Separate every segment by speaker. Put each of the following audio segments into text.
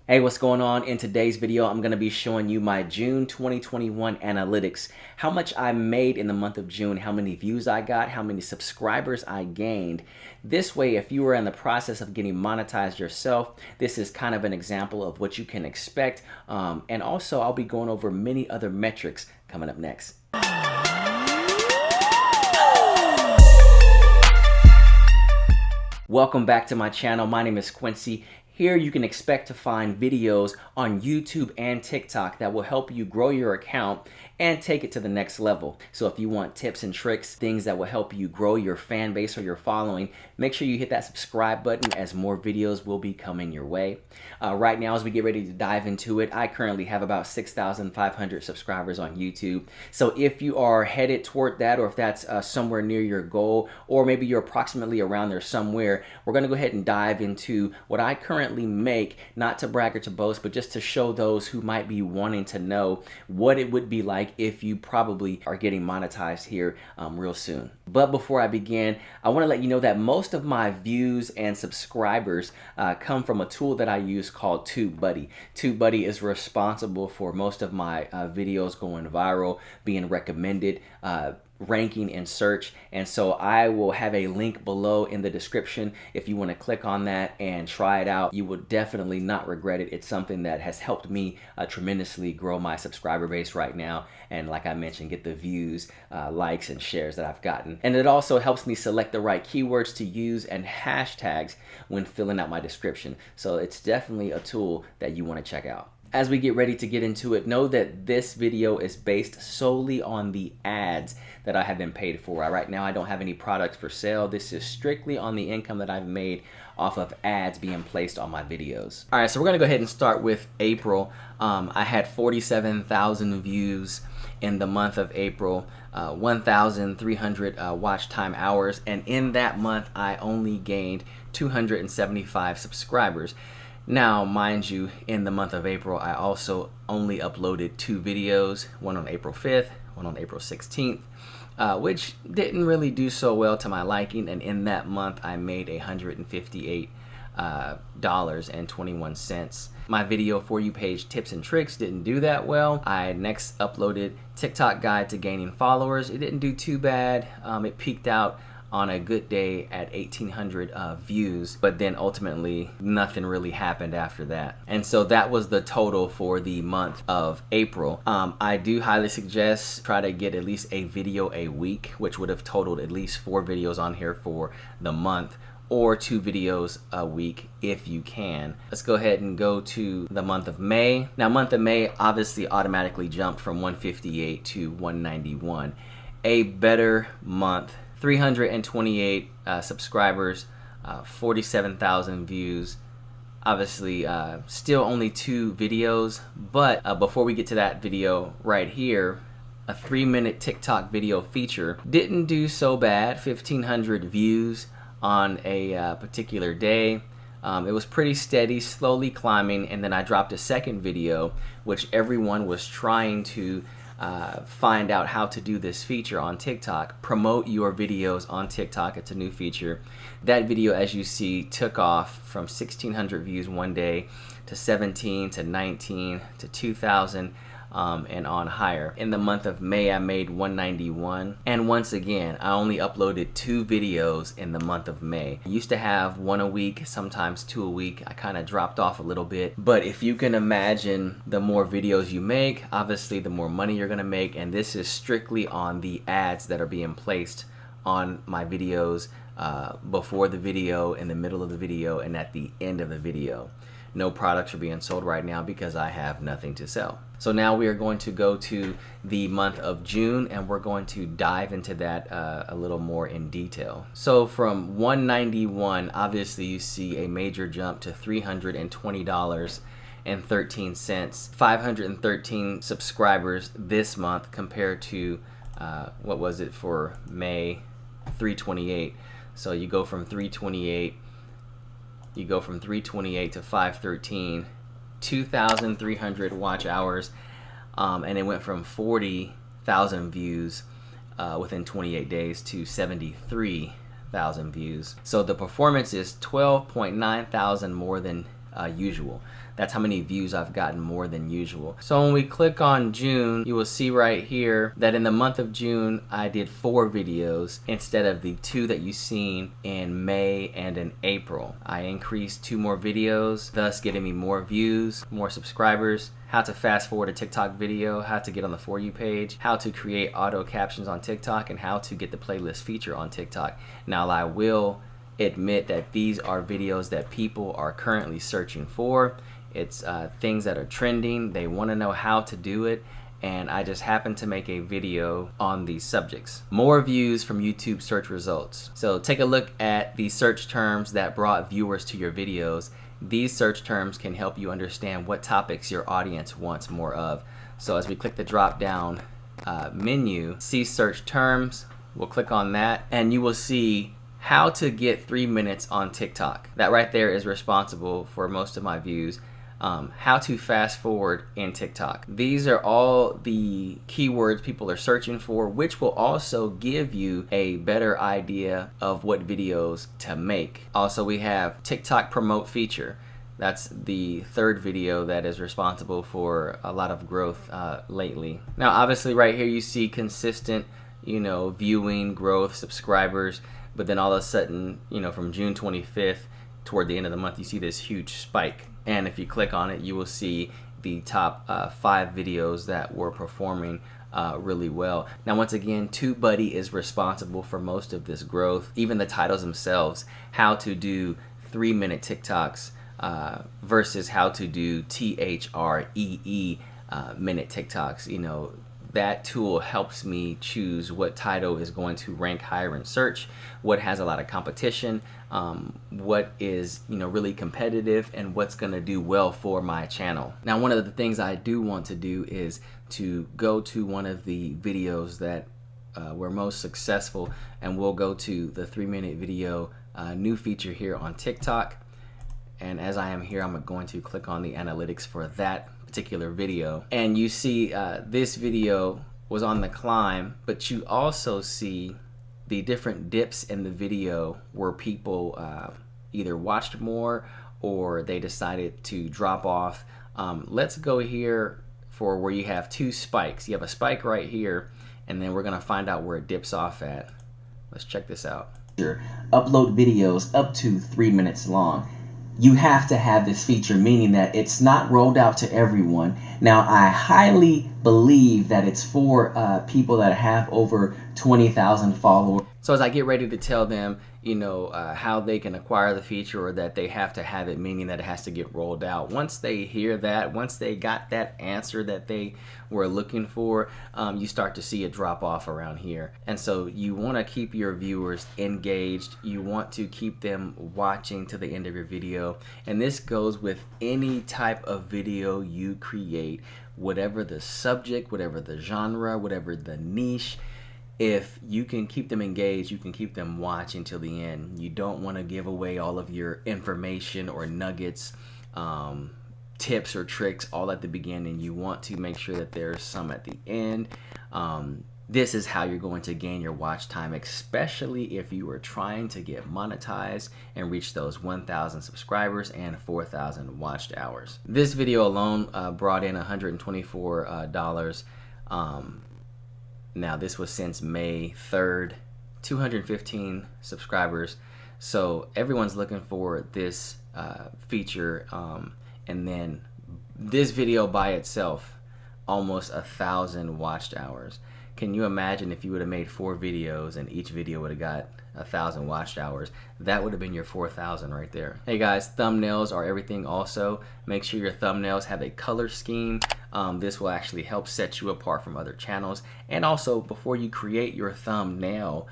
Speaker 1: Hey, what's going on? In today's video, I'm going to be showing you my June 2021 analytics, how much I made in the month of June, how many views I got, how many subscribers I gained. This way, if you are in the process of getting monetized yourself, this is kind of an example of what you can expect. And also, I'll be going over many other metrics coming up next. Welcome back to my channel. My name is Quincy. Here you can expect to find videos on YouTube and TikTok that will help you grow your account and take it to the next level. So if you want tips and tricks, things that will help you grow your fan base or your following, make sure you hit that subscribe button as more videos will be coming your way. Right now, as we get ready to dive into it, I currently have about 6,500 subscribers on YouTube. So if you are headed toward that, or if that's somewhere near your goal, or maybe you're approximately around there somewhere, we're gonna go ahead and dive into what I currently make, not to brag or to boast, but just to show those who might be wanting to know what it would be like if you probably are getting monetized here real soon. But before I begin, I want to let you know that most of my views and subscribers come from a tool that I use called TubeBuddy. TubeBuddy is responsible for most of my videos going viral, being recommended, ranking in search, and so I will have a link below in the description if you want to click on that and try it out. You will definitely not regret it. It's something that has helped me tremendously grow my subscriber base right now, and like I mentioned, get the views, likes, and shares that I've gotten. And it also helps me select the right keywords to use and hashtags when filling out my description. So it's definitely a tool that you want to check out. As we get ready to get into it, know that this video is based solely on the ads that I have been paid for. Right now, I don't have any products for sale. This is strictly on the income that I've made off of ads being placed on my videos. All right, so we're gonna go ahead and start with April. I had 47,000 views in the month of April, 1,300 watch time hours, and in that month, I only gained 275 subscribers. Now, mind you, in the month of April, I also only uploaded 2 videos, one on April 5th, one on April 16th, which didn't really do so well to my liking, and in that month, I made $158.21. My video For You page tips and tricks didn't do that well. I next uploaded TikTok guide to gaining followers. It didn't do too bad. It peaked out on a good day at 1,800 views, but then ultimately nothing really happened after that. And so that was the total for the month of April. I do highly suggest try to get at least a video a week, which would have totaled at least 4 videos on here for the month, or 2 videos a week if you can. Let's go ahead and go to the month of May. Now, month of May obviously automatically jumped from 158 to 191. A better month. 328 subscribers, 47,000 views. Obviously, still only 2 videos, but before we get to that video right here, a 3-minute TikTok video feature didn't do so bad. 1,500 views on a particular day. It was pretty steady, slowly climbing, and then I dropped a second video, which everyone was trying to find out how to do this feature on TikTok. Promote your videos on TikTok. It's a new feature. That video, as you see, took off from 1,600 views one day to 17 to 19 to 2,000 and on higher. In the month of May, I made 191. And once again, I only uploaded 2 videos in the month of May. I used to have 1 a week, sometimes 2 a week. I kind of dropped off a little bit. But if you can imagine, the more videos you make, obviously the more money you're gonna make. And this is strictly on the ads that are being placed on my videos before the video, in the middle of the video, and at the end of the video. No products are being sold right now because I have nothing to sell. So now we are going to go to the month of June, and we're going to dive into that a little more in detail. So from 191, obviously you see a major jump to $320.13. 513 subscribers this month compared to, what was it for May? 328. So you go from 328 to 513, 2,300 watch hours, and it went from 40,000 views within 28 days to 73,000 views. So the performance is 12.9 thousand more than usual. That's how many views I've gotten more than usual. So when we click on June, you will see right here that in the month of June, I did 4 videos instead of the 2 that you've seen in May and in April. I increased 2 more videos, thus getting me more views, more subscribers, how to fast forward a TikTok video, how to get on the For You page, how to create auto captions on TikTok, and how to get the playlist feature on TikTok. Now, I will admit that these are videos that people are currently searching for. It's things that are trending. They want to know how to do it, and I just happened to make a video on these subjects. More views from YouTube search results. So take a look at the search terms that brought viewers to your videos. These search terms can help you understand what topics your audience wants more of. So as we click the drop down menu, see search terms, we'll click on that, and you will see how to get 3 minutes on TikTok. That right there is responsible for most of my views. How to fast forward in TikTok. These are all the keywords people are searching for, which will also give you a better idea of what videos to make. Also, we have TikTok promote feature. That's the 3rd video that is responsible for a lot of growth lately. Now, obviously right here you see consistent, viewing, growth, subscribers, but then all of a sudden, from June 25th toward the end of the month, you see this huge spike. And if you click on it, you will see the top 5 videos that were performing really well. Now, once again, TubeBuddy is responsible for most of this growth. Even the titles themselves, how to do 3-minute TikToks versus how to do THREE minute TikToks. That tool helps me choose what title is going to rank higher in search, what has a lot of competition, what is really competitive, and what's going to do well for my channel. Now, one of the things I do want to do is to go to one of the videos that were most successful, and we'll go to the 3-minute video new feature here on TikTok. And as I am here, I'm going to click on the analytics for that particular video, and you see this video was on the climb, but you also see the different dips in the video where people either watched more or they decided to drop off. Let's go here for where you have 2 spikes. You have a spike right here, and then we're gonna find out where it dips off at. Let's check this out. Upload videos up to 3 minutes long. You have to have this feature, meaning that it's not rolled out to everyone. Now, I highly believe that it's for people that have over 20,000 followers. So as I get ready to tell them, how they can acquire the feature, or that they have to have it, meaning that it has to get rolled out. Once they hear that, once they got that answer that they were looking for, you start to see it drop off around here. And so you want to keep your viewers engaged. You want to keep them watching to the end of your video. And this goes with any type of video you create, whatever the subject, whatever the genre, whatever the niche. If you can keep them engaged, you can keep them watching till the end. You don't want to give away all of your information or nuggets, tips or tricks all at the beginning. You want to make sure that there's some at the end. This is how you're going to gain your watch time, especially if you are trying to get monetized and reach those 1,000 subscribers and 4,000 watched hours. This video alone brought in $124. Now, this was since May 3rd, 215 subscribers. So everyone's looking for this feature. And then this video by itself, almost 1,000 watched hours. Can you imagine if you would have made 4 videos and each video would have got 1,000 watched hours? That would have been your 4,000 right there. Hey guys, thumbnails are everything also. Make sure your thumbnails have a color scheme. This will actually help set you apart from other channels. And also, before you create your thumbnail,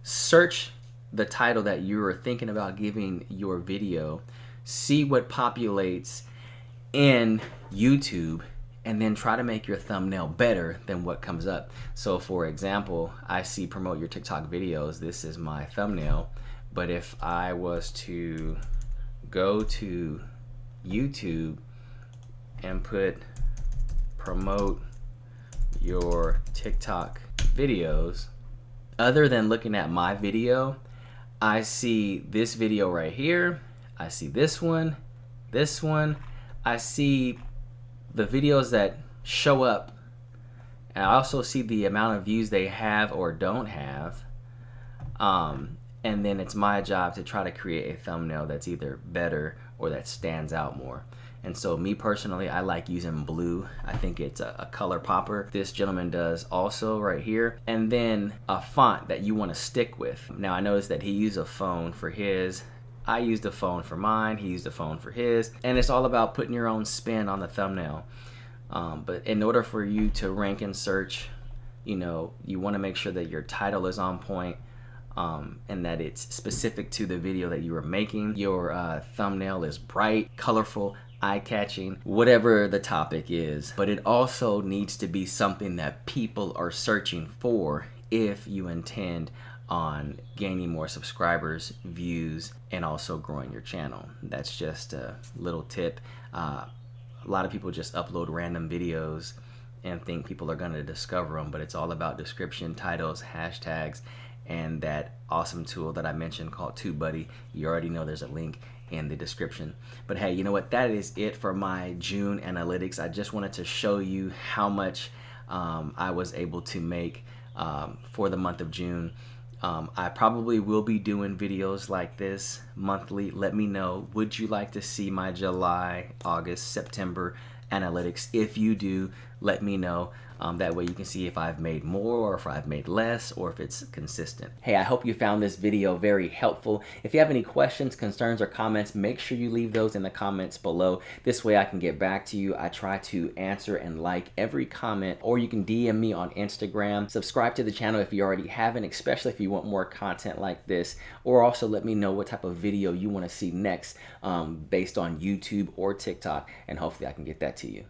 Speaker 1: search the title that you're thinking about giving your video. See what populates in YouTube, and then try to make your thumbnail better than what comes up. So for example, I see promote your TikTok videos. This is my thumbnail. But if I was to go to YouTube and put promote your TikTok videos, other than looking at my video, I see this video right here, I see this one, This one, I see the videos that show up, and I also see the amount of views they have or don't have. And then it's my job to try to create a thumbnail that's either better or that stands out more. And so me personally, I like using blue. I think it's a color popper. This gentleman does also right here. And then a font that you want to stick with. Now I noticed that he used a phone for his. I used a phone for mine. He used a phone for his. And it's all about putting your own spin on the thumbnail. But in order for you to rank and search, you know, you want to make sure that your title is on point. And that it's specific to the video that you are making. Your thumbnail is bright, colorful, eye-catching, whatever the topic is. But it also needs to be something that people are searching for if you intend on gaining more subscribers, views, and also growing your channel. That's just a little tip. A lot of people just upload random videos and think people are going to discover them, but it's all about description, titles, hashtags, and that awesome tool that I mentioned called TubeBuddy. You already know there's a link in the description. But hey, you know what? That is it for my June analytics. I just wanted to show you how much I was able to make for the month of June. I probably will be doing videos like this monthly. Let me know, would you like to see my July, August, September analytics? If you do, let me know. That way you can see if I've made more or if I've made less or if it's consistent. Hey, I hope you found this video very helpful. If you have any questions, concerns, or comments, make sure you leave those in the comments below. This way I can get back to you. I try to answer and like every comment, or you can DM me on Instagram. Subscribe to the channel if you already haven't, especially if you want more content like this, or also let me know what type of video you want to see next based on YouTube or TikTok, and hopefully I can get that to you.